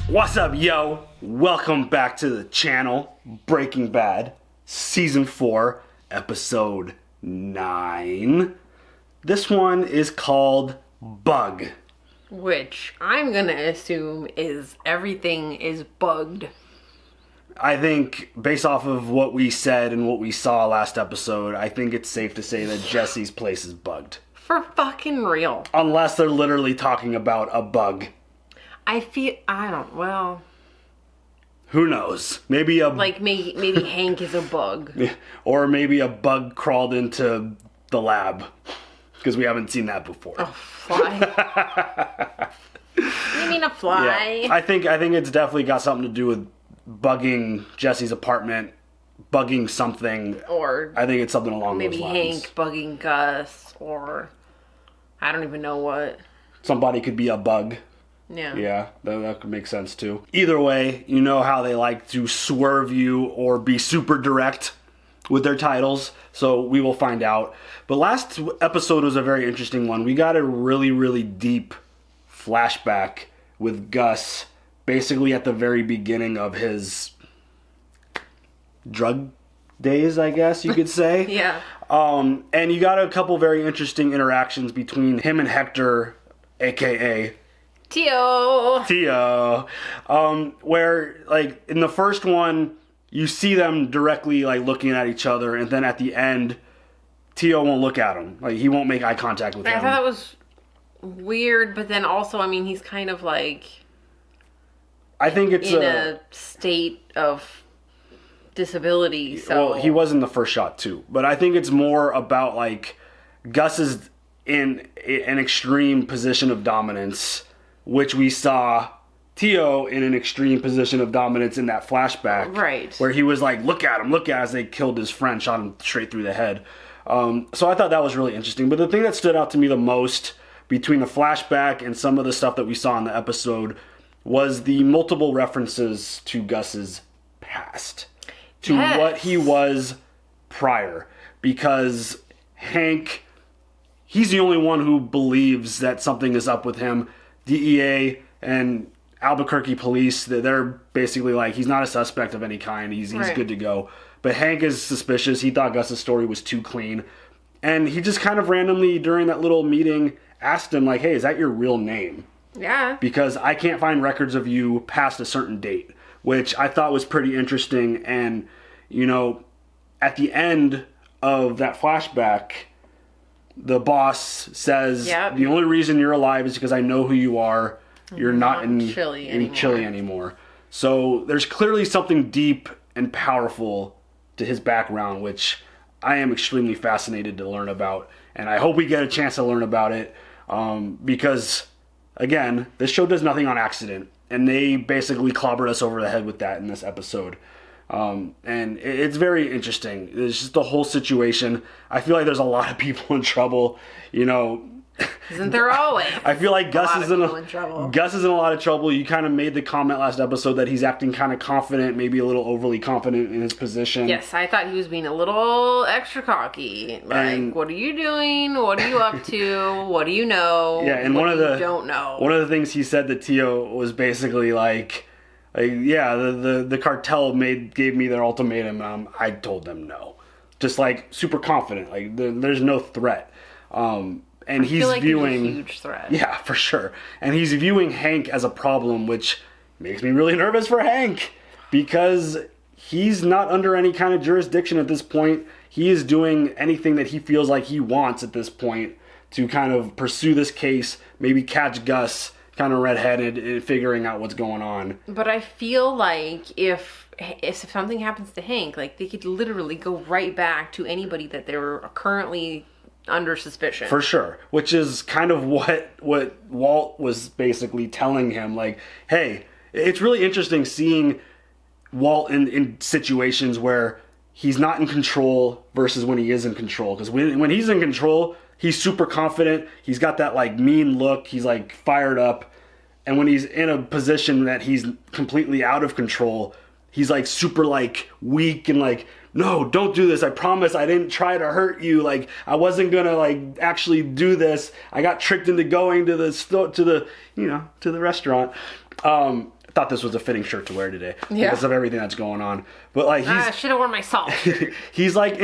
What's up, yo? Welcome back to the channel, Breaking Bad, Season 4, Episode 9. This one is called Bug. Which I'm gonna assume is everything is bugged. I think, based off of what we said and what we saw last episode, I think it's safe to say that Jesse's place is bugged. For fucking real. Unless they're literally talking about a bug. Who knows? Maybe maybe Hank is a bug. Or maybe a bug crawled into the lab. Because we haven't seen that before. A fly? You mean a fly? Yeah. I think it's definitely got something to do with bugging Jesse's apartment, bugging something. Or I think it's something along those lines. Maybe Hank bugging Gus, or I don't even know what. Somebody could be a bug. Yeah. Yeah, that could make sense too. Either way, you know how they like to swerve you or be super direct with their titles, so we will find out. But last episode was a very interesting one. We got a really, really deep flashback with Gus, basically at the very beginning of his drug days, I guess you could say. Yeah. And you got a couple very interesting interactions between him and Hector, aka Tio. Where, like, in the first one, you see them directly, like, looking at each other, and then at the end, Tio won't look at him. Like, he won't make eye contact with him. I thought that was weird, but then also, I mean, he's kind of, like, I think it's in a state of disability, so... Well, he was in the first shot, too. But I think it's more about, like, Gus is in an extreme position of dominance, which we saw Tio in an extreme position of dominance in that flashback. Right. Where he was like, look at him, as they killed his friend, shot him straight through the head. So I thought that was really interesting. But the thing that stood out to me the most between the flashback and some of the stuff that we saw in the episode was the multiple references to Gus's past. To what he was prior. Because Hank, he's the only one who believes that something is up with him. DEA and Albuquerque police, they're basically like, he's not a suspect of any kind. He's right. Good to go. But Hank is suspicious. He thought Gus's story was too clean. And he just kind of randomly, during that little meeting, asked him, like, hey, is that your real name? Yeah. Because I can't find records of you past a certain date. Which I thought was pretty interesting. And, you know, at the end of that flashback, the boss says, the only reason you're alive is because I know who you are. You're not in Chile anymore. So there's clearly something deep and powerful to his background, which I am extremely fascinated to learn about. And I hope we get a chance to learn about it. Because, again, this show does nothing on accident. And they basically clobbered us over the head with that in this episode. And it's very interesting. It's just the whole situation. I feel like there's a lot of people in trouble, you know. Isn't there always? I feel like Gus is in a lot of trouble. You kind of made the comment last episode that he's acting kind of confident, maybe a little overly confident in his position. Yes, I thought he was being a little extra cocky. Like, what are you doing? What are you up to? What do you know? Yeah, and don't know. One of the things he said to Tio was basically like, the cartel gave me their ultimatum, and I told them no. Just like super confident, like there's no threat. And he's viewing a huge threat. Yeah, for sure. And he's viewing Hank as a problem, which makes me really nervous for Hank because he's not under any kind of jurisdiction at this point. He is doing anything that he feels like he wants at this point to kind of pursue this case, maybe catch Gus kind of redheaded and figuring out what's going on. But I feel like if something happens to Hank, like they could literally go right back to anybody that they're currently under suspicion. For sure. Which is kind of what Walt was basically telling him. Like, hey, it's really interesting seeing Walt in situations where he's not in control versus when he is in control. Because when he's in control, he's super confident. He's got that like mean look. He's like fired up. And when he's in a position that he's completely out of control, he's like super like weak and like, no, don't do this. I promise I didn't try to hurt you. Like, I wasn't gonna like actually do this. I got tricked into going to the restaurant. Thought thought this was a fitting shirt to wear today because of everything that's going on. But like, I should have worn my salt. He's like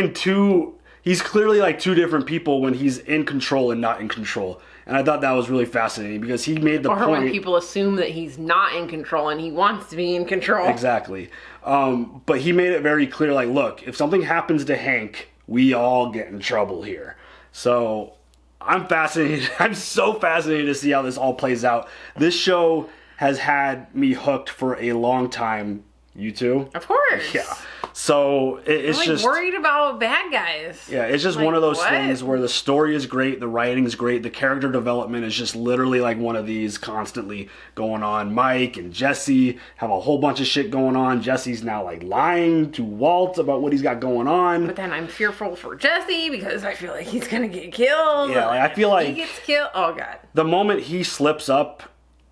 he's clearly like two different people when he's in control and not in control. And I thought that was really fascinating because he made the point. Or when people assume that he's not in control and he wants to be in control. Exactly. But he made it very clear, like, look, if something happens to Hank, we all get in trouble here. So I'm fascinated. I'm so fascinated to see how this all plays out. This show has had me hooked for a long time. You too? Of course. Yeah. So it's I'm, like, just worried about bad guys. Yeah, it's just like, one of those things where the story is great, the writing is great, the character development is just literally like one of these constantly going on. Mike and Jesse have a whole bunch of shit going on. Jesse's now like lying to Walt about what he's got going on. But then I'm fearful for Jesse because I feel like he's gonna get killed. Yeah, like, I feel like he gets killed. Oh god. The moment he slips up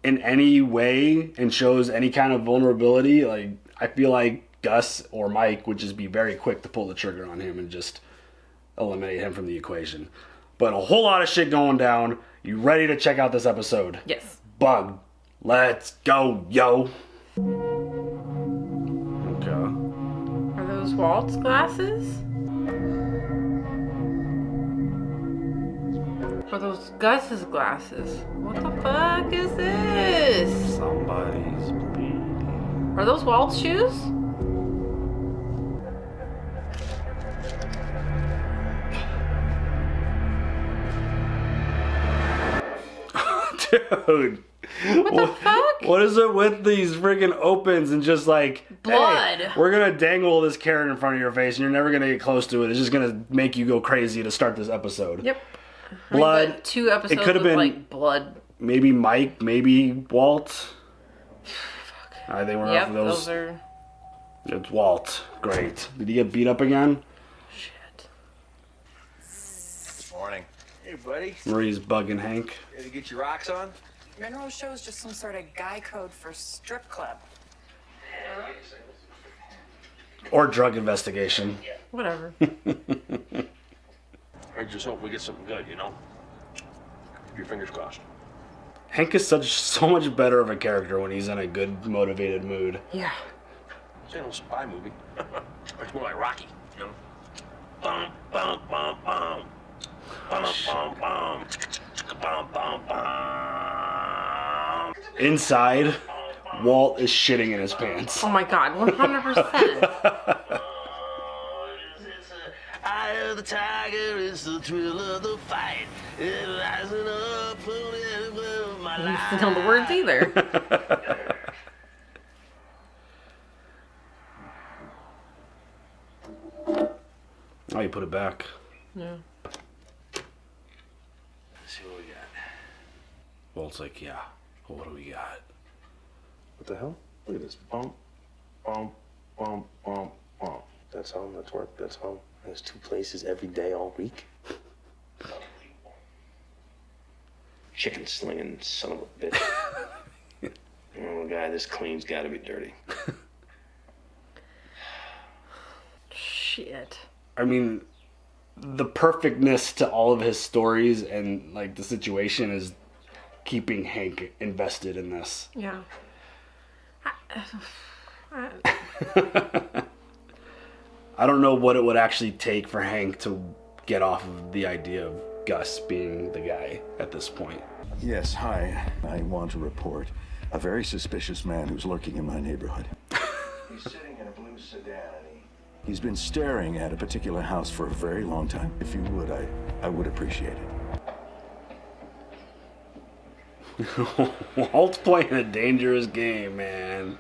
in any way and shows any kind of vulnerability, like I feel like Gus or Mike would just be very quick to pull the trigger on him and just eliminate him from the equation. But a whole lot of shit going down. You ready to check out this episode? Yes. Bug. Let's go, yo. Okay. Are those Walt's glasses? Are those Gus's glasses? What the fuck is this? Somebody's bleeding. Are those Walt's shoes? Dude. What the fuck? What is it with these friggin' opens and just like blood? Hey, we're gonna dangle this carrot in front of your face and you're never gonna get close to it. It's just gonna make you go crazy to start this episode. Yep. Blood. I mean, 2 episodes it could have been like blood. Maybe Mike, maybe Walt. Fuck. They were Yep, off of those. those are. It's Walt. Great. Did he get beat up again? Shit. Good morning. Hey, buddy. Marie's bugging Hank. Ready to get your rocks on? Mineral shows just some sort of guy code for strip club. Or drug investigation. Whatever. I just hope we get something good, you know? Keep your fingers crossed. Hank is so much better of a character when he's in a good, motivated mood. Yeah. This ain't no spy movie. It's more like Rocky, you know? Bum, bum, bum, bum. Bum, bum, bum. Bum, bum, bum. Inside, Walt is shitting in his pants. Oh my god, 100%. Eye of the tiger is the thrill of the fight. It rising up from my life. I don't know the words either. Oh, you put it back. Yeah. Let's see what we got. Walt's like, yeah. Well, what do we got? What the hell? Look at this. Bump, bump, bump, bump, bump. That's home, that's work, that's home. There's 2 places every day, all week. Chicken slinging son of a bitch. Oh, guy, this clean's gotta be dirty. Shit. I mean, the perfectness to all of his stories and, like, the situation is keeping Hank invested in this. Yeah. I don't know what it would actually take for Hank to get off of the idea of Gus being the guy at this point. Yes, hi. I want to report a very suspicious man who's lurking in my neighborhood. He's sitting in a blue sedan. He's been staring at a particular house for a very long time. If you would, I would appreciate it. Walt's playing a dangerous game, man.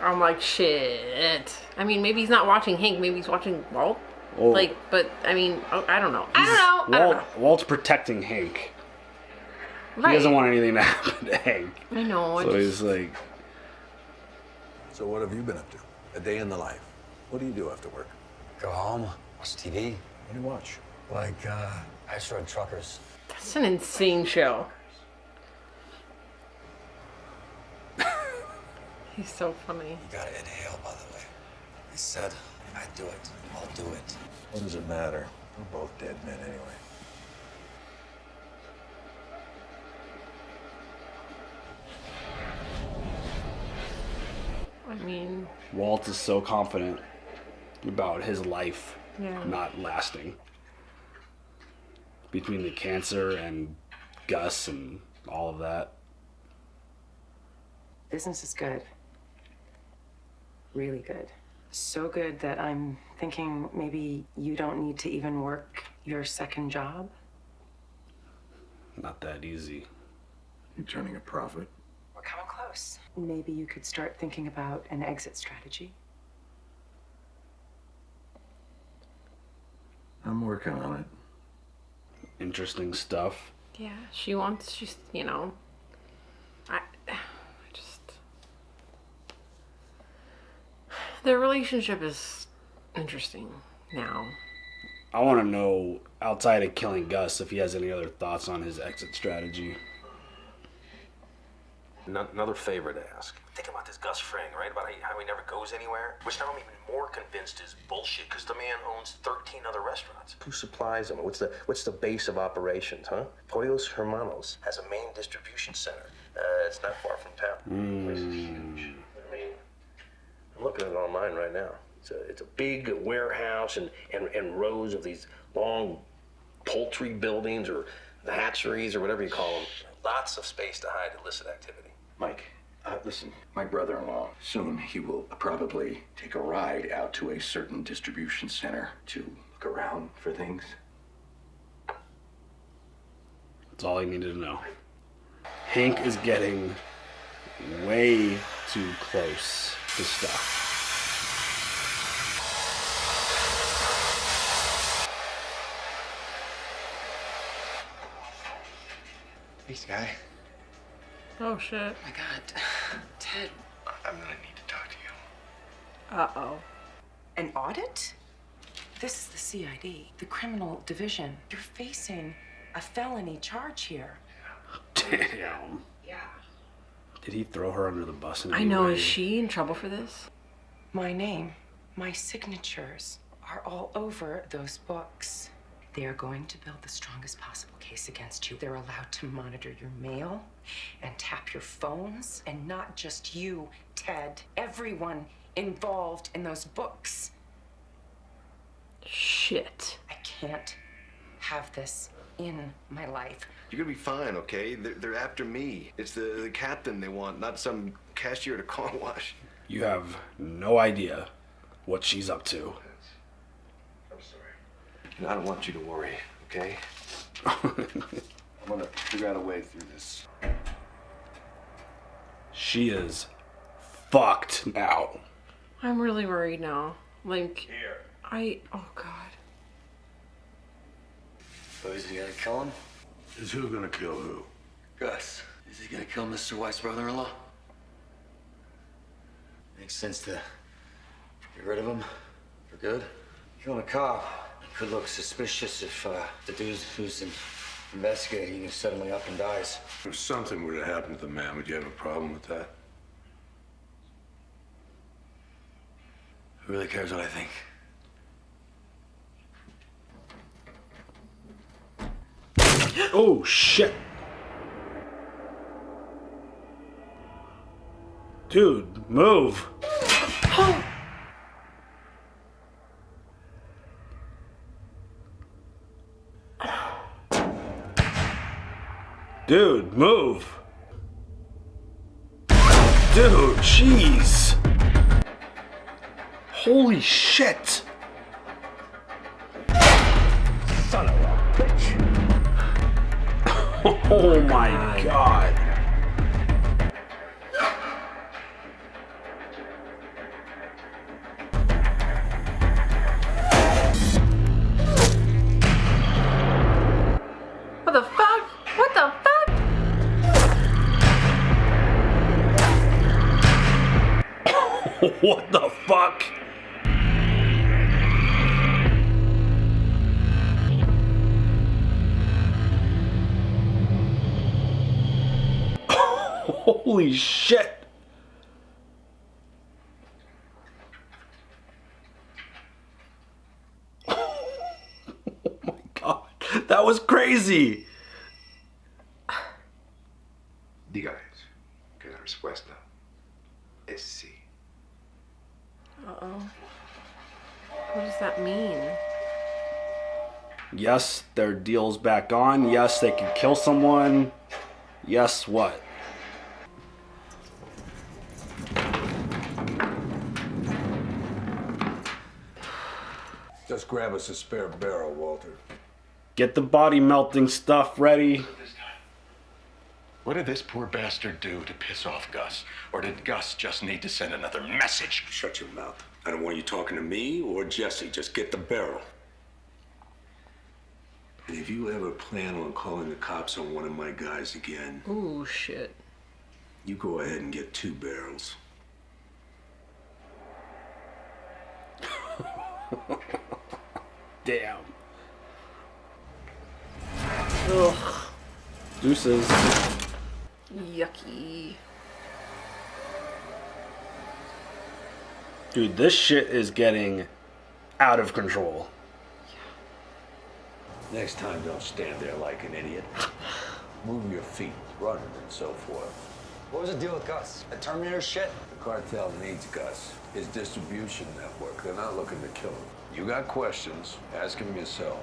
I'm like, shit. I mean, maybe he's not watching Hank. Maybe he's watching Walt. Oh. Like, but, I mean, I don't know. I don't know. Walt's protecting Hank. Right. He doesn't want anything to happen to Hank. I know. So he's like... So what have you been up to? A day in the life. What do you do after work? Go home, watch TV. What do you watch? Like, Ice Road Truckers. That's an insane show. He's so funny. You gotta inhale, by the way. I said I'd do it. I'll do it. What does it matter? We're both dead men anyway. Walt is so confident about his life Yeah. not lasting. Between the cancer and Gus and all of that. Business is good. Really good. So good that I'm thinking maybe you don't need to even work your second job. Not that easy. You turning a profit? We're coming close. Maybe you could start thinking about an exit strategy. I'm working on it. Interesting stuff. Yeah, she's, you know, I just, their relationship is interesting now. I want to know, outside of killing Gus, if he has any other thoughts on his exit strategy. Another favor to ask. Think about this Gus Fring, right? About how he never goes anywhere. Which now I'm even more convinced is bullshit, because the man owns 13 other restaurants. Who supplies them? What's the base of operations, huh? Pollos Hermanos has a main distribution center. It's not far from town. The place is huge. I mean, I'm looking at it online right now. It's a big warehouse and rows of these long poultry buildings or the hatcheries or whatever you call them. Lots of space to hide illicit activity. Mike, listen, my brother-in-law, soon he will probably take a ride out to a certain distribution center to look around for things. That's all I needed to know. Hank is getting way too close to stuff. Hey, Sky. Oh shit. Oh my God. Ted. I'm gonna need to talk to you. Uh-oh. An audit? This is the CID, the criminal division. You're facing a felony charge here. Damn. Yeah. Did he throw her under the bus in I any know, way? is she in trouble for this? My name, my signatures are all over those books. They are going to build the strongest possible case against you. They're allowed to monitor your mail and tap your phones, and not just you, Ted. Everyone involved in those books. Shit. I can't have this in my life. You're gonna be fine, okay? They're after me. It's the captain they want, not some cashier at a car wash. You have no idea what she's up to. I'm sorry. And I don't want you to worry, okay? I'm gonna figure out a way through this. She is fucked now. I'm really worried now. Like, oh God. So is he gonna kill him? Is who gonna kill who? Gus. Is he gonna kill Mr. White's brother-in-law? Makes sense to get rid of him for good. Killing a cop could look suspicious if the dude who's investigating is suddenly up and dies. If something were to happen to the man, would you have a problem with that? Who really cares what I think? Oh, shit. Dude, move. Dude, move. Dude, jeez. Holy shit. Son of a bitch. Oh my God. What the fuck? What the fuck? What the fuck? Holy shit. Oh my God. That was crazy. Diga eso, que la respuesta es sí. Uh-oh. What does that mean? Yes, their deal's back on. Yes, they can kill someone. Yes, what? Just grab us a spare barrel, Walter. Get the body melting stuff ready. What did this poor bastard do to piss off Gus? Or did Gus just need to send another message? Shut your mouth. I don't want you talking to me or Jesse. Just get the barrel. And if you ever plan on calling the cops on one of my guys again... Ooh, shit. You go ahead and get 2 barrels. Damn. Ugh. Deuces. Yucky. Dude, this shit is getting out of control. Next time, don't stand there like an idiot. Move your feet, run, and so forth. What was the deal with Gus? That Terminator shit? The cartel needs Gus. His distribution network. They're not looking to kill him. You got questions, ask him yourself.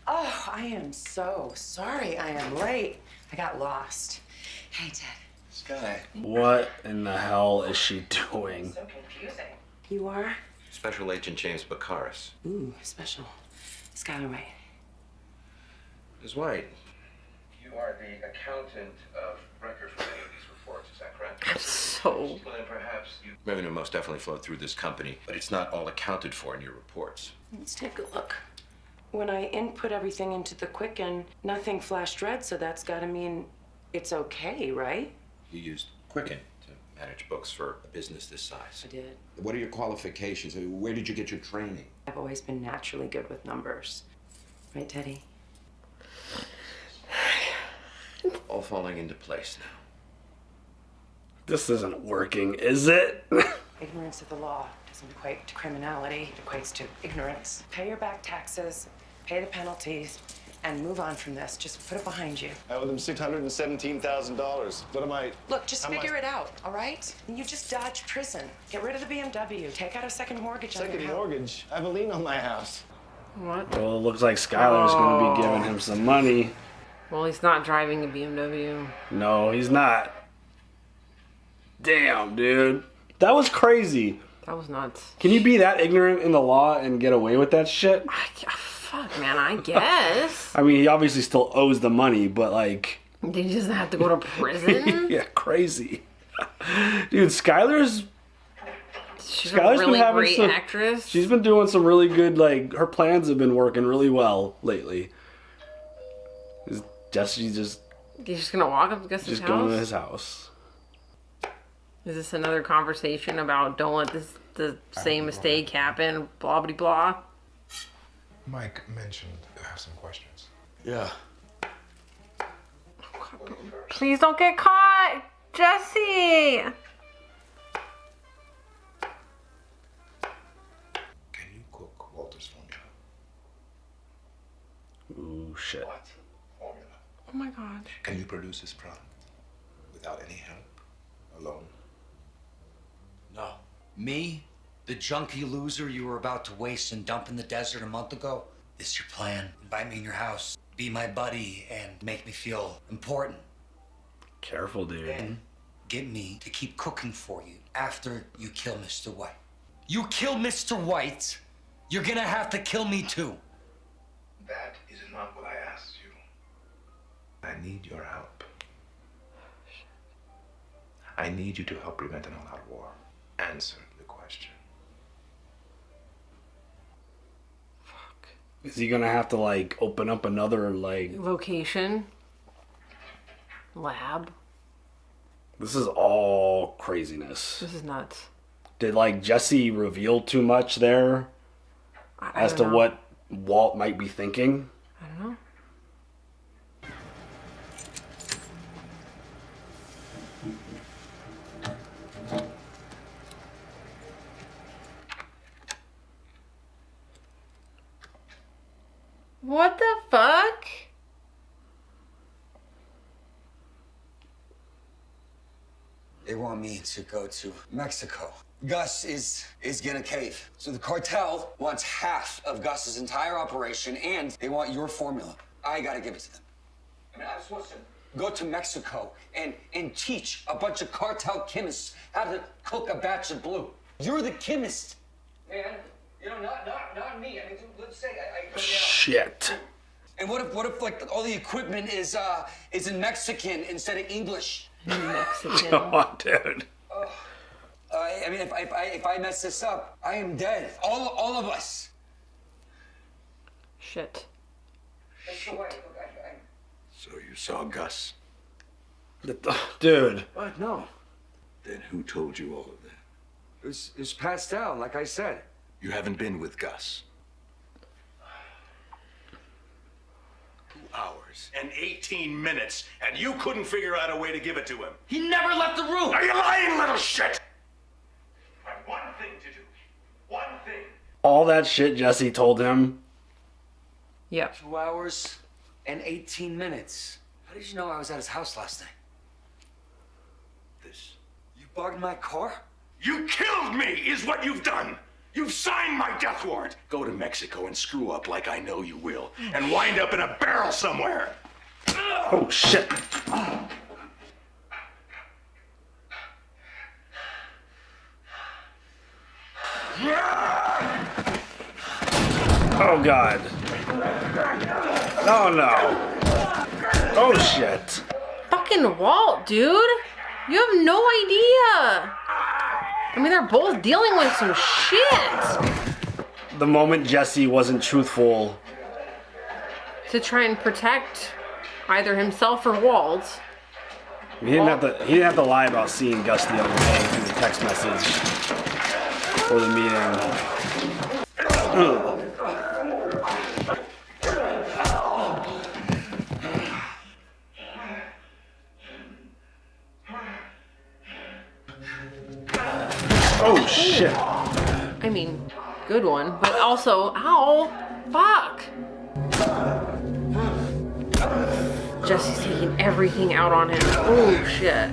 Oh, I am so sorry I am late. I got lost. Hey, Ted. Sky. What in the hell is she doing? So confusing. You are? Special Agent James Baccaris. Ooh, special. Skylar White. Ms. White. You are the accountant of record for many of these reports, is that correct? So... Well, then perhaps you... Revenue most definitely flowed through this company, but it's not all accounted for in your reports. Let's take a look. When I input everything into the Quicken, nothing flashed red, so that's gotta mean it's okay, right? You used Quicken to manage books for a business this size. I did. What are your qualifications? Where did you get your training? I've always been naturally good with numbers. Right, Teddy? All falling into place now. This isn't working, is it? Ignorance of the law doesn't equate to criminality. It equates to ignorance. Pay your back taxes, pay the penalties, and move on from this. Just put it behind you. I owe them $617,000. What am I... Look, just figure it out, all right? You just dodged prison. Get rid of the BMW. Take out a second mortgage on your Second house. mortgage? I have a lien on my house. What? Well, it looks like Skylar's going to be giving him some money. Well, he's not driving a BMW. No, he's not. Damn, dude. That was crazy. That was nuts. Can you be that ignorant in the law and get away with that shit? Fuck, man, I guess. I mean, he obviously still owes the money, but like... Did he just have to go to prison? Yeah, crazy. Dude, Skylar's She's a really great actress. She's been doing some really good, like, her plans have been working really well lately. She's just... He's just gonna walk up to Gus's house? Just going to his house. Is this another conversation about don't let the same mistake happen, blah, blah, blah? Mike mentioned I have some questions. Yeah. Please don't get caught! Jesse! Can you cook Walter's formula? Ooh, shit. What formula? Oh my gosh. Can you produce this product without any help? Alone? No. Me? The junkie loser you were about to waste and dump in the desert a month ago? This is your plan. Invite me in your house. Be my buddy and make me feel important. Careful, dude. Then get me to keep cooking for you after you kill Mr. White. You kill Mr. White, you're gonna have to kill me too. That is not what I asked you. I need your help. I need you to help prevent an all-out war. Answer the question. Is he gonna have to, like, open up another, like... Location? Lab? This is all craziness. This is nuts. Did, like, Jesse reveal too much there? As to what Walt might be thinking? I don't know. What the fuck? They want me to go to Mexico. Gus is gonna cave. So the cartel wants half of Gus's entire operation, and they want your formula. I gotta give it to them. I mean, I'm supposed to go to Mexico and teach a bunch of cartel chemists how to cook a batch of blue. You're the chemist, man. You know, not me. I mean, let's say I go down. Shit. And what if like all the equipment is in Mexican instead of English? Mexican. Come on, dude. I mean, if I mess this up, I am dead. All of us. Shit. So you saw Gus? Dude. What? No. Then who told you all of that? It was passed down, like I said. You haven't been with Gus. 2 hours and 18 minutes, and you couldn't figure out a way to give it to him. He never left the room. Are you lying, little shit? I have one thing to do. One thing. All that shit Jesse told him. Yep. 2 hours and 18 minutes. How did you know I was at his house last night? This. You bugged my car? You killed me, is what you've done. You've signed my death warrant. Go to Mexico and screw up like I know you will, and wind up in a barrel somewhere. Oh, shit. Oh, God. Oh, no. Oh, shit. Fucking Walt, dude. You have no idea. I mean, they're both dealing with some shit. The moment Jesse wasn't truthful To try and protect either himself or Walt. He didn't have to lie about seeing Gus the other day through the text message for the meeting. Ugh. Oh shit. I mean, good one, but also, ow, fuck. Jesse's taking everything out on him. Oh shit.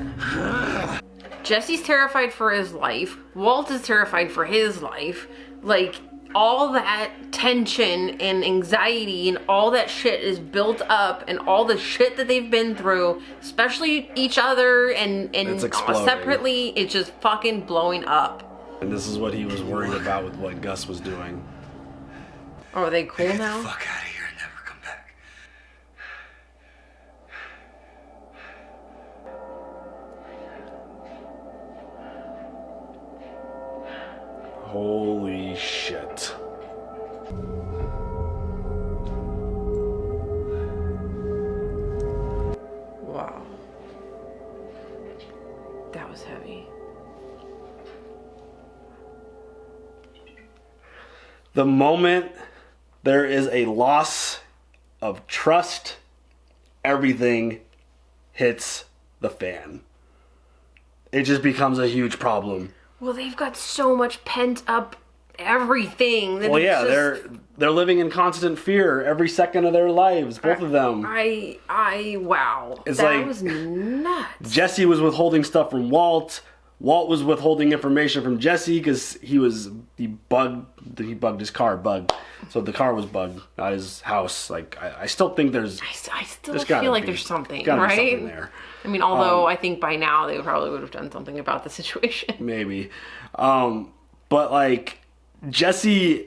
Jesse's terrified for his life. Walt is terrified for his life. Like, all that tension and anxiety and all that shit is built up, and all the shit that they've been through, especially each other and separately, it's just fucking blowing up. And this is what he was worried about with what Gus was doing. Oh, are they cool now? Get the fuck out of here and never come back. Holy shit. Wow. That was heavy. The moment there is a loss of trust, everything hits the fan. It just becomes a huge problem. Well, they've got so much pent up everything. Well, yeah, they're living in constant fear every second of their lives, both of them. Wow. It's that like, was nuts. Jesse was withholding stuff from Walt. Walt was withholding information from Jesse because he bugged his car, so the car was bugged, not his house. Like, I still think there's. I still feel like there's something, right? Be something there. I mean, although I think by now they probably would have done something about the situation. Maybe, but like Jesse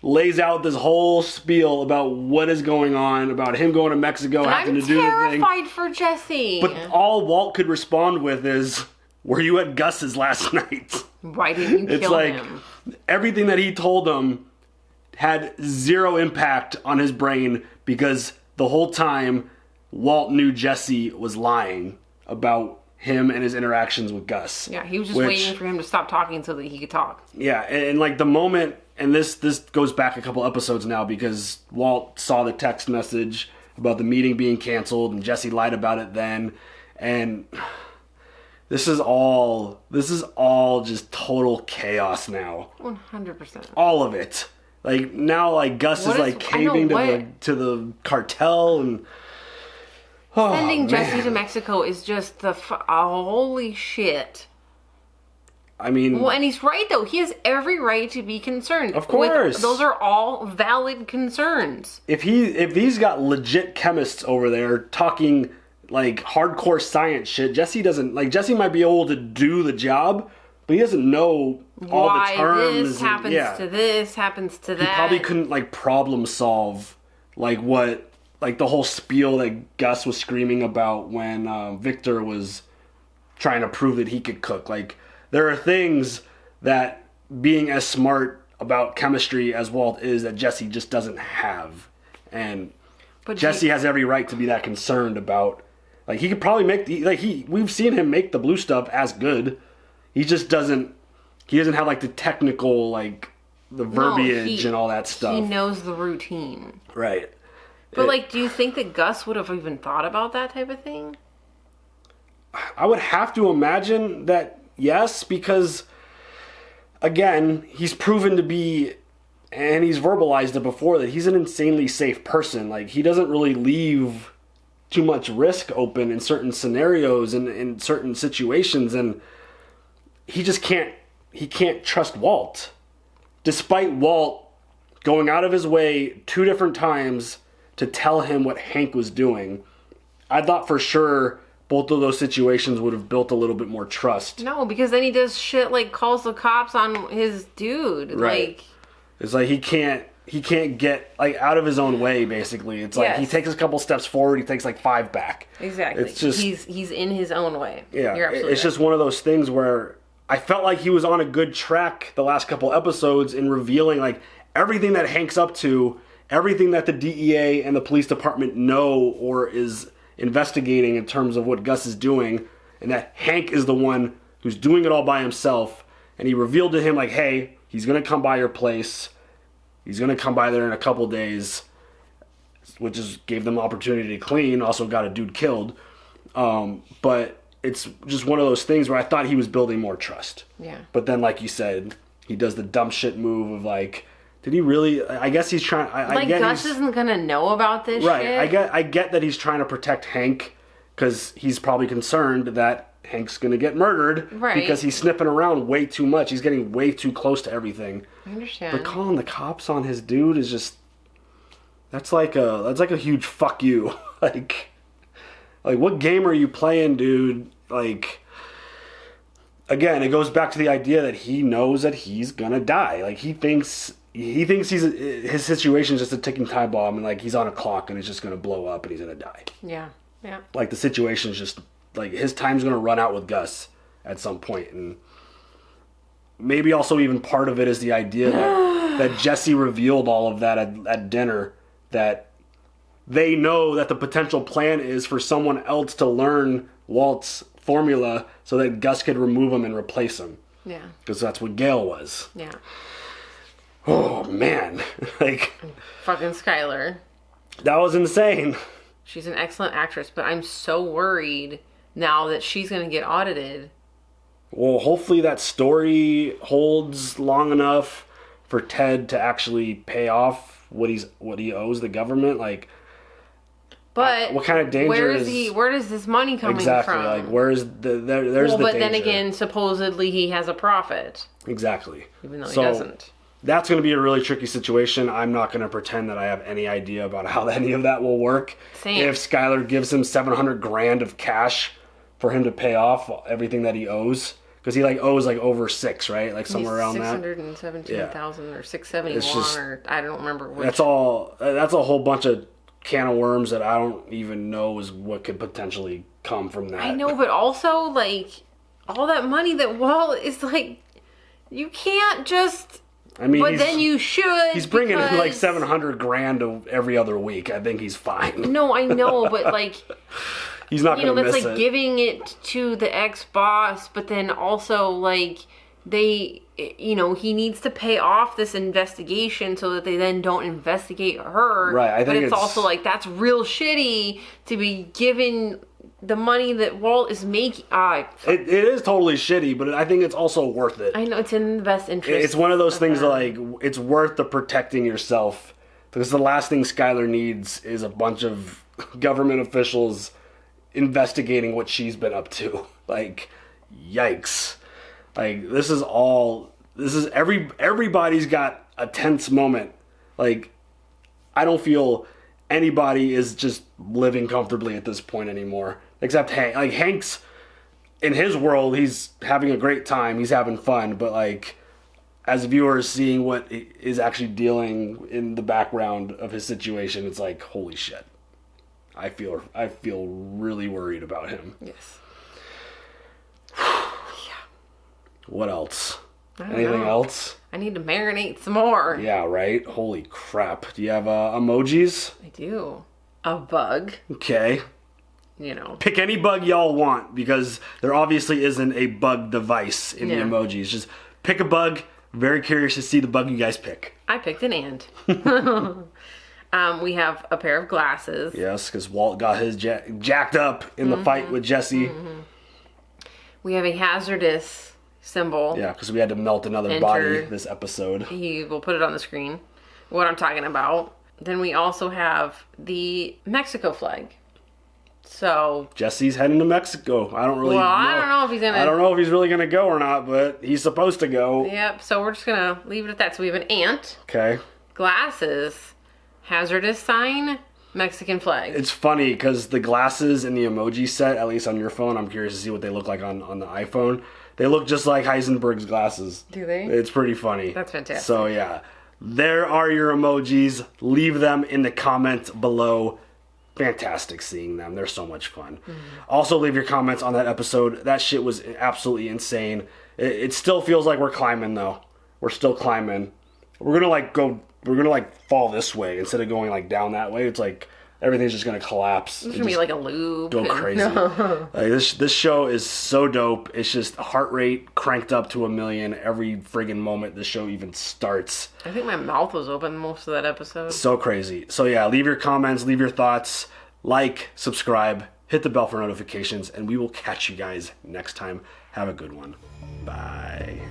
lays out this whole spiel about what is going on, about him going to Mexico, having to do the thing. I'm terrified for Jesse. But all Walt could respond with is, "Were you at Gus's last night? Why didn't you kill him?" Everything that he told him had zero impact on his brain because the whole time Walt knew Jesse was lying about him and his interactions with Gus. Yeah, he was just waiting for him to stop talking so that he could talk. Yeah, and like the moment, and this goes back a couple episodes now because Walt saw the text message about the meeting being canceled and Jesse lied about it then, and this is all just total chaos now. 100%. All of it. Like now, like Gus is like caving to the cartel and sending Jesse to Mexico is just the holy shit. I mean, well, and he's right though. He has every right to be concerned. Of course, those are all valid concerns. If he's got legit chemists over there talking like hardcore science shit, Jesse might be able to do the job, but he doesn't know all the terms. This happens to this, happens to that. He probably couldn't like problem solve like what like the whole spiel that Gus was screaming about when Victor was trying to prove that he could cook. Like there are things that being as smart about chemistry as Walt is that Jesse just doesn't have, and Jesse has every right to be that concerned about. Like he could probably make we've seen him make the blue stuff as good. He just doesn't. He doesn't have like the technical like the verbiage and all that stuff. He knows the routine, right? But like, do you think that Gus would have even thought about that type of thing? I would have to imagine that yes, because again, he's proven to be, and he's verbalized it before, that he's an insanely safe person. Like he doesn't really leave too much risk open in certain scenarios and in certain situations, and he just can't trust Walt. Despite Walt going out of his way 2 different times to tell him what Hank was doing, I thought for sure both of those situations would have built a little bit more trust. No, because then he does shit like calls the cops on his dude. Right. Like it's like he can't get like out of his own way, basically. It's like he takes a couple steps forward, he takes like 5 back. Exactly. It's just he's in his own way. Yeah. You're absolutely it's just one of those things where I felt like he was on a good track the last couple episodes in revealing like everything that Hank's up to, everything that the DEA and the police department know or is investigating in terms of what Gus is doing, and that Hank is the one who's doing it all by himself. And he revealed to him like, hey, he's gonna come by your place. He's gonna come by there in a couple days, which is gave them the opportunity to clean. Also got a dude killed, but it's just one of those things where I thought he was building more trust. Yeah. But then, like you said, he does the dumb shit move of like, did he really? I guess he's trying. I get Gus isn't gonna know about this right. shit. I get that he's trying to protect Hank because he's probably concerned that Hank's gonna get murdered. Right. Because he's sniffing around way too much. He's getting way too close to everything. I understand. But calling the cops on his dude is just that's like a huge fuck you. like what game are you playing, dude? Like. Again, it goes back to the idea that he knows that he's gonna die. Like he thinks his situation is just a ticking time bomb, and like he's on a clock and it's just gonna blow up and he's gonna die. Yeah, yeah. Like the situation is just like his time's gonna run out with Gus at some point, and maybe also even part of it is the idea that Jesse revealed all of that at dinner, that they know that the potential plan is for someone else to learn Walt's formula so that Gus could remove him and replace him. Yeah. Because that's what Gale was. Yeah. Oh, man. Like... Fucking Skylar. That was insane. She's an excellent actress, but I'm so worried now that she's going to get audited. Well, hopefully that story holds long enough for Ted to actually pay off what he owes the government. Like... But what kind of danger where does this money coming from? Exactly. Like where's there's the danger. But then again, supposedly he has a profit. Exactly. Even though he doesn't. That's going to be a really tricky situation. I'm not going to pretend that I have any idea about how any of that will work. Same. If Skylar gives him $700,000 of cash for him to pay off everything that he owes, because he like owes like over $600,000, right? Like somewhere around that. $617,000 or $671 or I don't remember which. That's a whole bunch of can of worms that I don't even know is what could potentially come from that. I know, but also like all that money that Walt is like, you can't just. I mean, but then you should. He's bringing in like $700,000 every other week. I think he's fine. No, I know, but like. He's not going to miss it. That's like giving it to the ex-boss, but then also like he needs to pay off this investigation so that they then don't investigate her. Right. I think but it's also like that's real shitty to be given the money that Walt is making. It is totally shitty, but I think it's also worth it. I know it's in the best interest. It's one of those things that, like, it's worth the protecting yourself, because the last thing Skylar needs is a bunch of government officials investigating what she's been up to. Like, yikes. Like, everybody's got a tense moment. Like, I don't feel anybody is just living comfortably at this point anymore. Except Hank. Like, Hank's, in his world, he's having a great time. He's having fun. But, like, as viewers seeing what is actually dealing in the background of his situation, it's like, holy shit. I feel really worried about him. Yes. What else? Anything else? I need to marinate some more. Yeah, right? Holy crap. Do you have emojis? I do. A bug. Okay. You know. Pick any bug y'all want, because there obviously isn't a bug device in the emojis. Just pick a bug. Very curious to see the bug you guys pick. I picked an ant. We have a pair of glasses. Yes, because Walt got his jacked up in the fight with Jesse. We have a hazardous symbol. Yeah, because we had to melt another body this episode. He will put it on the screen. What I'm talking about. Then we also have the Mexico flag. So Jesse's heading to Mexico. I don't really know. I don't know if he's gonna. I don't know if he's really gonna go or not, but he's supposed to go. Yep. So we're just gonna leave it at that. So we have an ant. Okay. Glasses. Hazardous sign. Mexican flag. It's funny because the glasses and the emoji set, at least on your phone, I'm curious to see what they look like on the iPhone. They look just like Heisenberg's glasses. Do they? It's pretty funny. That's fantastic. So yeah, there are your emojis. Leave them in the comments below. Fantastic seeing them. They're so much fun. Also, leave your comments on that episode. That shit was absolutely insane. It still feels like we're climbing though. We're still climbing. We're gonna fall this way instead of going like down that way. It's like everything's just gonna collapse. It's gonna be like a loop. Go crazy. Like, this show is so dope. It's just heart rate cranked up to 1,000,000 every friggin' moment the show even starts. I think my mouth was open most of that episode. So crazy. So yeah, leave your comments, leave your thoughts, like, subscribe, hit the bell for notifications, and we will catch you guys next time. Have a good one. Bye.